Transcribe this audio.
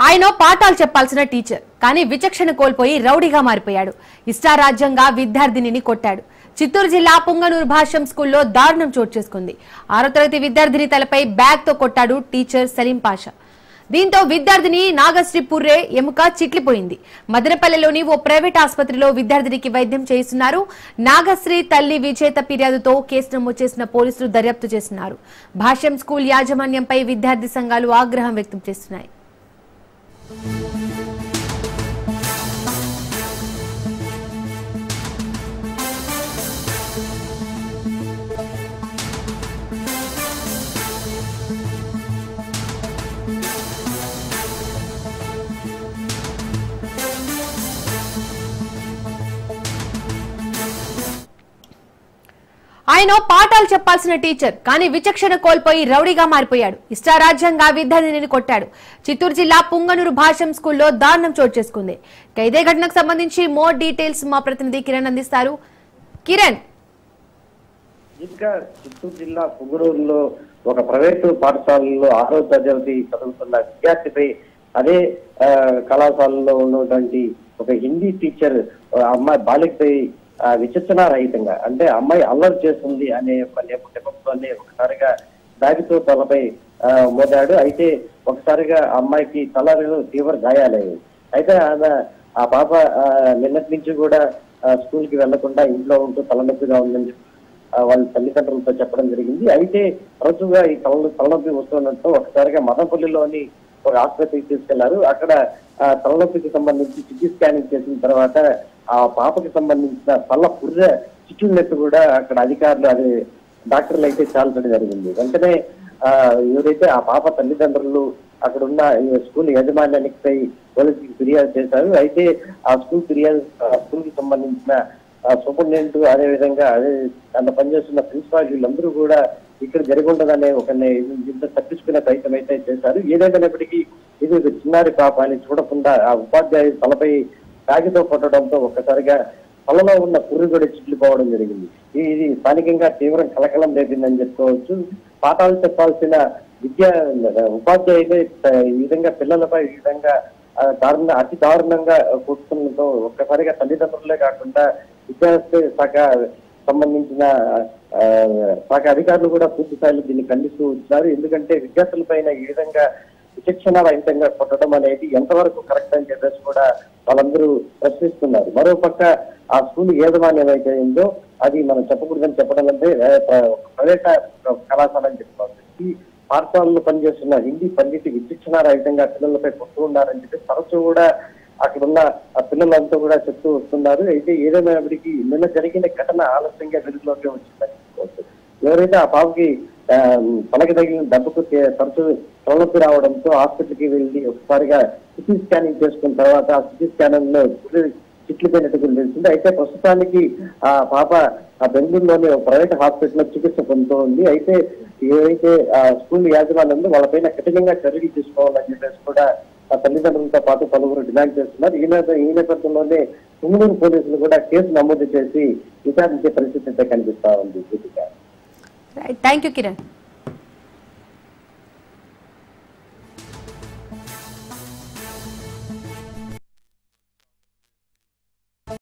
ఆయన పాఠాలు చెప్పాల్సిన టీచర్ కానీ విచక్షణ కోల్పోయి రౌడీగా మారిపోయాడు. ఇష్టారాజ్యంగా విద్యార్థినిని కొట్టాడు. చిత్తూరు జిల్లా పుంగనూరు భాష్యం స్కూల్లో దారుణం చోటు చేసుకుంది. 6వ తరగతి విద్యార్థిని తలపై బ్యాగ్ తో కొట్టాడు టీచర్ సలీం పాషా. దీంతో విద్యార్థిని నాగశ్రీ పుర్రే ఎముక చిట్లిపోయింది. మదనపల్లెలోని ఓ ప్రైవేట్ ఆసుపత్రిలో విద్యార్థినికి వైద్యం చేయిస్తున్నారు. నాగశ్రీ తల్లి విజేత ఫిర్యాదుతో కేసు నమోదు చేసిన పోలీసులు దర్యాప్తు చేస్తున్నారు. భాష్యం స్కూల్ యాజమాన్యంపై విద్యార్థి సంఘాలు ఆగ్రహం వ్యక్తం చేస్తున్నాయి. ఆయన పాఠాలు చెప్పాల్సిన టీచర్ కానీ విచక్షణ కోల్పోయి రౌడీగా మారిపోయాడు. ఇష్టారాజ్యంగా విద్యార్థినిని కొట్టాడు. చిత్తూరు జిల్లా పుంగనూరు భాష్యం స్కూల్లో దారుణం చోటు చేసుకుంది. ఇదే ఘటనకు సంబంధించి మోర్ డీటెయిల్స్ మా ప్రతినిధి కిరణ్ అందిస్తారు. కిరణ్, చిత్తూరు జిల్లా పుంగనూరులో ఒక ప్రైవేటు పాఠశాలలో 6వ తరగతి చదువుతున్న విద్యార్థిపై అదే కళాశాలలో ఉన్నటువంటి ఒక హిందీ టీచర్ అమ్మాయి బాలికపై విచక్షణారహితంగా అంటే అమ్మాయి అల్లరి చేస్తుంది అనే నేపథ్యంలోనే ఒకసారిగా బ్యాగ్తో తలపై మోదాడు. అయితే ఒకసారిగా అమ్మాయికి తలలో తీవ్ర గాయాలయ్యాయి. అయితే ఆ పాప నిన్నటి నుంచి కూడా స్కూల్ కి వెళ్లకుండా ఇంట్లో ఉంటూ తలనొప్పిగా ఉందని వాళ్ళ తల్లిదండ్రులతో చెప్పడం జరిగింది. అయితే తరచుగా ఈ తలనొప్పి వస్తున్నట్టు ఒకసారిగా మదనపల్లిలోని ఒక ఆసుపత్రికి తీసుకెళ్లారు. అక్కడ తలనొప్పికి సంబంధించి సిటీ స్కానింగ్ చేసిన తర్వాత ఆ పాపకి సంబంధించిన తల పుర్రె చిట్టున్నట్టు కూడా అక్కడ అధికారులు అది డాక్టర్లు అయితే చాలడం జరిగింది. వెంటనే ఎవరైతే ఆ పాప తల్లిదండ్రులు అక్కడ ఉన్న స్కూల్ యాజమాన్యానికి పోలీసులకు ఫిర్యాదు చేశారు. అయితే ఆ స్కూల్ కి సంబంధించిన సూపరింటెండెంట్ అదే విధంగా అక్కడ పనిచేస్తున్న ప్రిన్సిపాల్ వీళ్ళందరూ కూడా ఇక్కడ జరిగి ఉండదనే ఒక తప్పించుకునే ప్రయత్నం అయితే చేశారు. ఏదైనప్పటికీ ఇది చిన్నారి పాప అని చూడకుండా ఆ ఉపాధ్యాయుడు తలపై బ్యాగ్తో కొట్టడంతో ఒక్కసారిగా తలలో ఉన్న పుర్రి కూడా చిట్లిపోవడం జరిగింది. ఇది స్థానికంగా తీవ్రం కలకలం రేపిందని చెప్పుకోవచ్చు. పాఠాలు చెప్పాల్సిన ఉపాధ్యాయులు ఈ విధంగా పిల్లలపై ఈ విధంగా అతి దారుణంగా కూర్చుండటంతో ఒక్కసారిగా తల్లిదండ్రులే కాకుండా విద్యార్థి శాఖ సంబంధించిన శాఖ అధికారులు కూడా పూర్తి స్థాయిలో దీన్ని ఖండిస్తూ వచ్చారు. ఎందుకంటే విద్యార్థుల పైన ఈ విధంగా విచక్షణారహితంగా కొట్టడం అనేది ఎంతవరకు కరెక్ట్ అని చెప్పేసి కూడా వాళ్ళందరూ ప్రశ్నిస్తున్నారు. మరోపక్క ఆ స్కూల్ యాజమాన్యం అయితే ఉందో అది మనం చెప్పకూడదని చెప్పడం అంటే ప్రైవేట్ కళాశాల అని చెప్పుకోవచ్చు. ఈ పాఠశాలలో పనిచేస్తున్న హిందీ పండితులు విచక్షణారహితంగా పిల్లలపై కొడుతూ ఉన్నారని చెప్పి తరచూ కూడా అక్కడున్న ఆ పిల్లలంతా కూడా చెప్తూ వస్తున్నారు. అయితే ఏదేమైనప్పటికీ నిన్న జరిగిన ఘటన ఆలస్యంగా వెలుగులోకి వచ్చిందని చెప్పుకోవచ్చు. ఎవరైతే ఆ పాపకి తలకి తగిలిన దెబ్బకు తరచూ తలనొప్పి రావడంతో హాస్పిటల్కి వెళ్ళి ఒకసారిగా సిటీ స్కానింగ్ చేసుకున్న తర్వాత ఆ సిటీ స్కానింగ్ లో చిట్లిపోయినట్టు తెలిసింది. అయితే ప్రస్తుతానికి ఆ పాప బెంగళూరులోని ప్రైవేట్ హాస్పిటల్లో చికిత్స పొందుతూ ఉంది. అయితే ఏవైతే స్కూల్ యాజమాన్యం ఉందో వాళ్ళపైన కఠినంగా చర్యలు తీసుకోవాలని చెప్పేసి కూడా ఆ తల్లిదండ్రులతో పాటు పలువురు డిమాండ్ చేస్తున్నారు. ఈ నేపథ్యంలోనే పుంగనూరు పోలీసులు కూడా కేసు నమోదు చేసి విచారించే పరిస్థితి అయితే కనిపిస్తా ఉంది. Thank you Kiran.